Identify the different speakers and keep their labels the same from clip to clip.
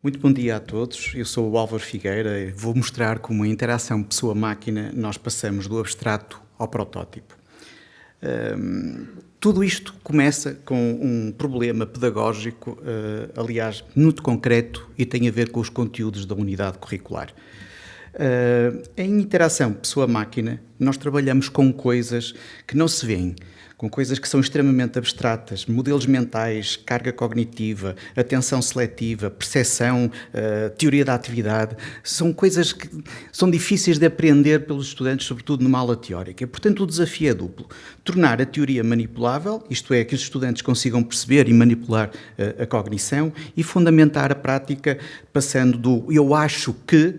Speaker 1: Muito bom dia a todos. Eu sou o Álvaro Figueira e vou mostrar como a interação pessoa-máquina nós passamos do abstrato ao protótipo. Tudo isto começa com um problema pedagógico, aliás, muito concreto e tem a ver com os conteúdos da unidade curricular. Em interação pessoa-máquina, nós trabalhamos com coisas que não se veem, com coisas que são extremamente abstratas, modelos mentais, carga cognitiva, atenção seletiva, percepção, teoria da atividade, são coisas que são difíceis de aprender pelos estudantes, sobretudo numa aula teórica. Portanto, o desafio é duplo. Tornar a teoria manipulável, isto é, que os estudantes consigam perceber e manipular a cognição, e fundamentar a prática passando do eu acho que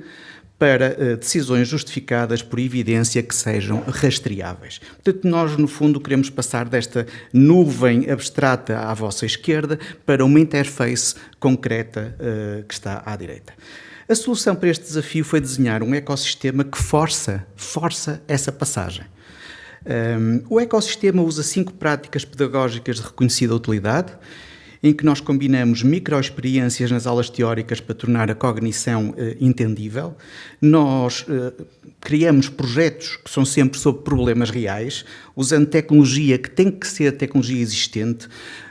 Speaker 1: para decisões justificadas por evidência que sejam rastreáveis. Portanto, nós, no fundo, queremos passar desta nuvem abstrata à vossa esquerda para uma interface concreta que está à direita. A solução para este desafio foi desenhar um ecossistema que força essa passagem. O ecossistema usa 5 práticas pedagógicas de reconhecida utilidade, em que nós combinamos microexperiências nas aulas teóricas para tornar a cognição entendível. Nós criamos projetos que são sempre sobre problemas reais, usando tecnologia que tem que ser tecnologia existente,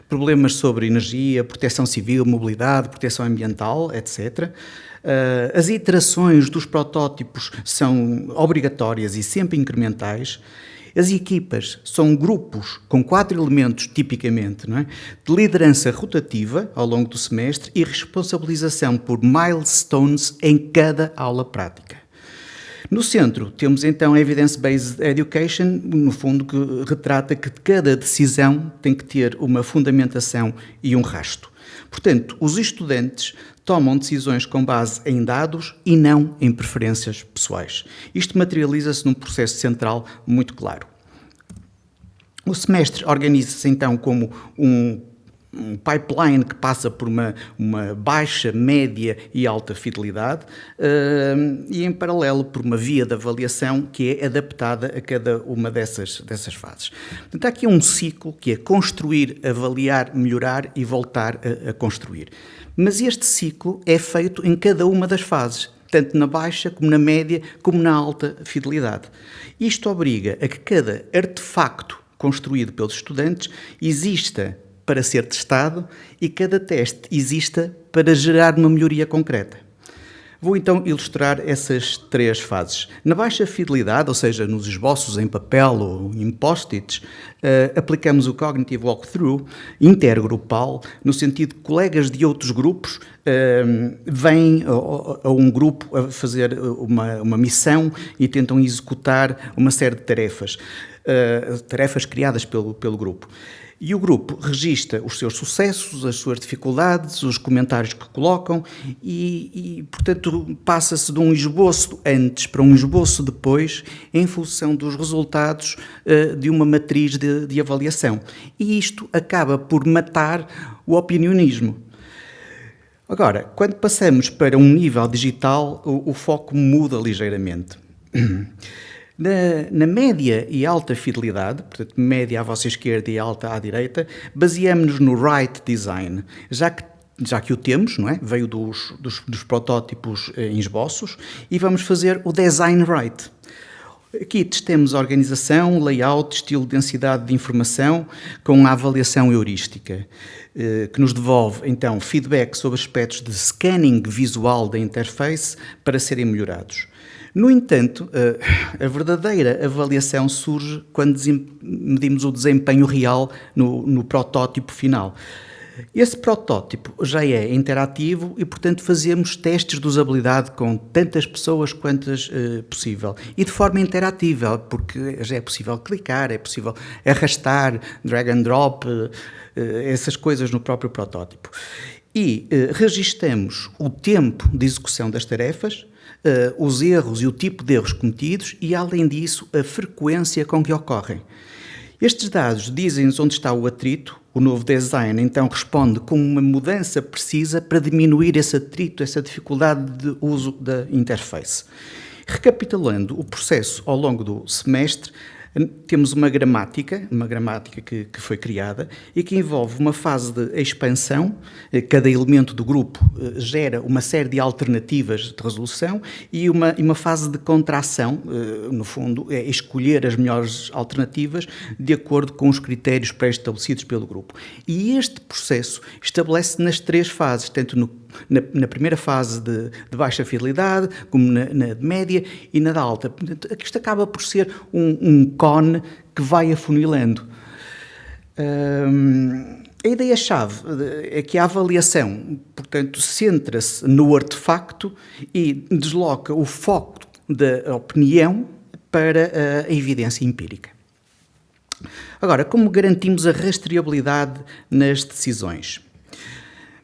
Speaker 1: problemas sobre energia, proteção civil, mobilidade, proteção ambiental, etc. As iterações dos protótipos são obrigatórias e sempre incrementais. As equipas são grupos com 4 elementos, tipicamente, não é? De liderança rotativa ao longo do semestre e responsabilização por milestones em cada aula prática. No centro, temos então a Evidence-Based Education, no fundo, que retrata que cada decisão tem que ter uma fundamentação e um rasto. Portanto, os estudantes tomam decisões com base em dados e não em preferências pessoais. Isto materializa-se num processo central muito claro. O semestre organiza-se então como um pipeline que passa por uma baixa, média e alta fidelidade e, em paralelo, por uma via de avaliação que é adaptada a cada uma dessas fases. Portanto, há aqui um ciclo que é construir, avaliar, melhorar e voltar a construir. Mas este ciclo é feito em cada uma das fases, tanto na baixa, como na média, como na alta fidelidade. Isto obriga a que cada artefacto construído pelos estudantes exista para ser testado e cada teste exista para gerar uma melhoria concreta. Vou então ilustrar essas 3 fases. Na baixa fidelidade, ou seja, nos esboços em papel ou em post-its, aplicamos o Cognitive Walkthrough intergrupal, no sentido que colegas de outros grupos vêm a um grupo a fazer uma missão e tentam executar uma série de tarefas criadas pelo grupo. E o grupo registra os seus sucessos, as suas dificuldades, os comentários que colocam portanto, passa-se de um esboço antes para um esboço depois em função dos resultados de uma matriz de avaliação. E isto acaba por matar o opinionismo. Agora, quando passamos para um nível digital, o foco muda ligeiramente. Na média e alta fidelidade, portanto, média à vossa esquerda e alta à direita, baseamos-nos no right design, já que o temos, não é? Veio dos protótipos em esboços, e vamos fazer o design right. Aqui testamos a organização, layout, estilo de densidade de informação, com a avaliação heurística, que nos devolve, então, feedback sobre aspectos de scanning visual da interface para serem melhorados. No entanto, a verdadeira avaliação surge quando medimos o desempenho real no protótipo final. Esse protótipo já é interativo e, portanto, fazemos testes de usabilidade com tantas pessoas quantas possível. E de forma interativa, porque já é possível clicar, é possível arrastar, drag and drop, essas coisas no próprio protótipo. E registamos o tempo de execução das tarefas, os erros e o tipo de erros cometidos e, além disso, a frequência com que ocorrem. Estes dados dizem-nos onde está o atrito. O novo design, então, responde com uma mudança precisa para diminuir esse atrito, essa dificuldade de uso da interface. Recapitulando o processo ao longo do semestre, Temos uma gramática que foi criada e que envolve uma fase de expansão. Cada elemento do grupo gera uma série de alternativas de resolução e uma fase de contração, no fundo, é escolher as melhores alternativas de acordo com os critérios pré-estabelecidos pelo grupo. E este processo estabelece nas 3 fases, tanto na primeira fase de baixa fidelidade, como na de média e na de alta. Portanto, isto acaba por ser um cone que vai afunilando. A ideia-chave é que a avaliação, portanto, centra-se no artefacto e desloca o foco da opinião para a evidência empírica. Agora, como garantimos a rastreabilidade nas decisões?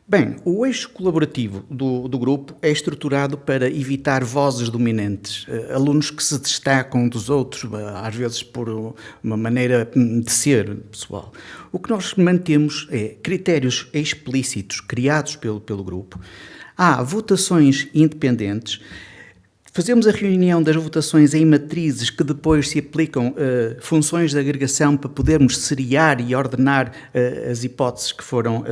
Speaker 1: Bem, o eixo colaborativo do grupo é estruturado para evitar vozes dominantes, alunos que se destacam dos outros, às vezes por uma maneira de ser pessoal. O que nós mantemos é critérios explícitos criados pelo grupo. Há votações independentes. Fazemos a reunião das votações em matrizes que depois se aplicam funções de agregação para podermos seriar e ordenar as hipóteses que foram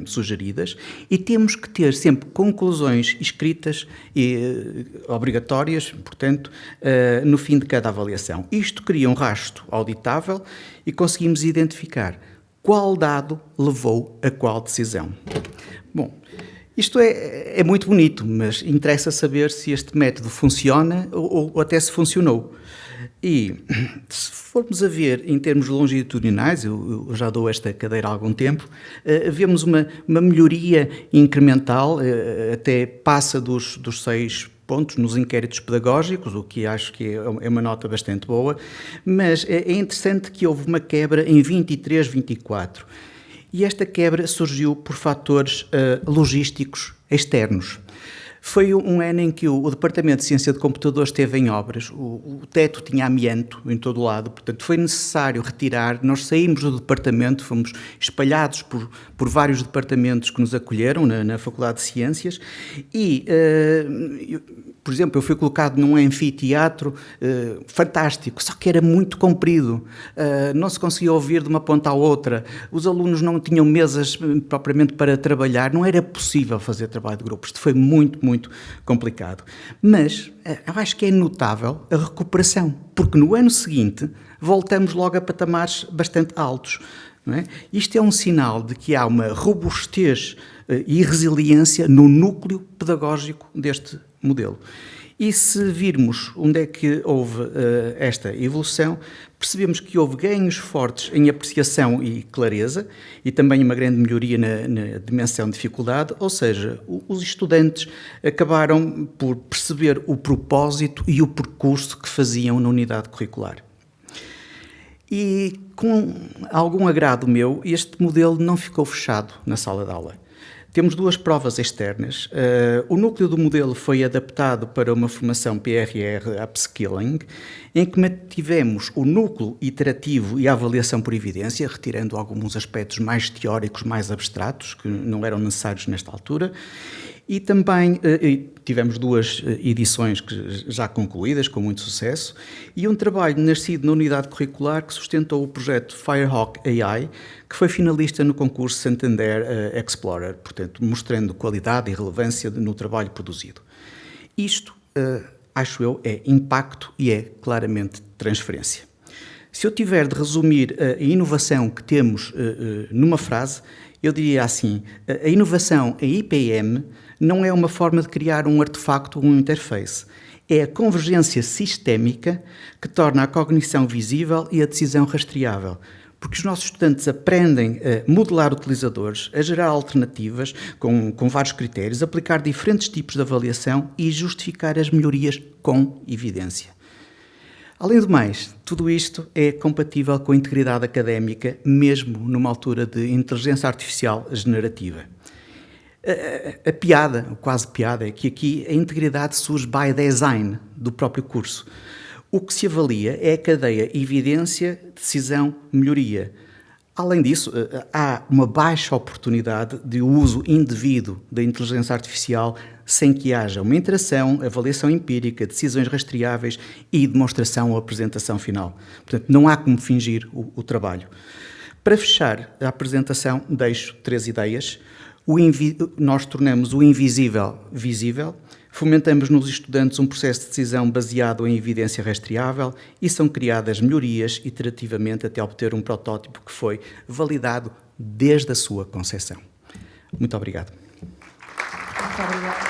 Speaker 1: sugeridas, e temos que ter sempre conclusões escritas e obrigatórias, portanto, no fim de cada avaliação. Isto cria um rastro auditável e conseguimos identificar qual dado levou a qual decisão. Bom, isto é muito bonito, mas interessa saber se este método funciona ou até se funcionou. E se formos a ver em termos longitudinais, eu já dou esta cadeira há algum tempo, vemos uma melhoria incremental, até passa dos 6 pontos nos inquéritos pedagógicos, o que acho que é uma nota bastante boa, mas é interessante que houve uma quebra em 23, 24. E esta quebra surgiu por fatores logísticos externos. Foi um ano em que o Departamento de Ciência de Computadores esteve em obras, o teto tinha amianto em todo o lado, portanto foi necessário retirar. Nós saímos do departamento, fomos espalhados por vários departamentos que nos acolheram na Faculdade de Ciências e, por exemplo, eu fui colocado num anfiteatro fantástico, só que era muito comprido, não se conseguia ouvir de uma ponta à outra, os alunos não tinham mesas propriamente para trabalhar, não era possível fazer trabalho de grupo. Isto foi muito complicado. Mas eu acho que é notável a recuperação, porque no ano seguinte voltamos logo a patamares bastante altos. Não é? Isto é um sinal de que há uma robustez e resiliência no núcleo pedagógico deste modelo. E se virmos onde é que houve esta evolução, percebemos que houve ganhos fortes em apreciação e clareza e também uma grande melhoria na dimensão de dificuldade, ou seja, os estudantes acabaram por perceber o propósito e o percurso que faziam na unidade curricular. E com algum agrado meu, este modelo não ficou fechado na sala de aula. Temos 2 provas externas. O núcleo do modelo foi adaptado para uma formação PRR Upskilling, em que mantivemos o núcleo iterativo e a avaliação por evidência, retirando alguns aspectos mais teóricos, mais abstratos, que não eram necessários nesta altura. E também tivemos 2 edições já concluídas, com muito sucesso, e um trabalho nascido na unidade curricular que sustentou o projeto Firehawk AI, que foi finalista no concurso Santander Explorer, portanto, mostrando qualidade e relevância no trabalho produzido. Isto, acho eu, é impacto e é claramente transferência. Se eu tiver de resumir a inovação que temos numa frase, eu diria assim: a inovação em IPM não é uma forma de criar um artefacto ou um interface. É a convergência sistémica que torna a cognição visível e a decisão rastreável. Porque os nossos estudantes aprendem a modelar utilizadores, a gerar alternativas com vários critérios, aplicar diferentes tipos de avaliação e justificar as melhorias com evidência. Além do mais, tudo isto é compatível com a integridade académica, mesmo numa altura de inteligência artificial generativa. A piada, quase piada, é que aqui a integridade surge by design do próprio curso. O que se avalia é a cadeia evidência, decisão, melhoria. Além disso, há uma baixa oportunidade de uso indevido da inteligência artificial sem que haja uma interação, avaliação empírica, decisões rastreáveis e demonstração ou apresentação final. Portanto, não há como fingir o trabalho. Para fechar a apresentação, deixo 3 ideias. Nós tornamos o invisível visível, fomentamos nos estudantes um processo de decisão baseado em evidência rastreável e são criadas melhorias iterativamente até obter um protótipo que foi validado desde a sua concepção. Muito obrigado.
Speaker 2: Muito obrigada.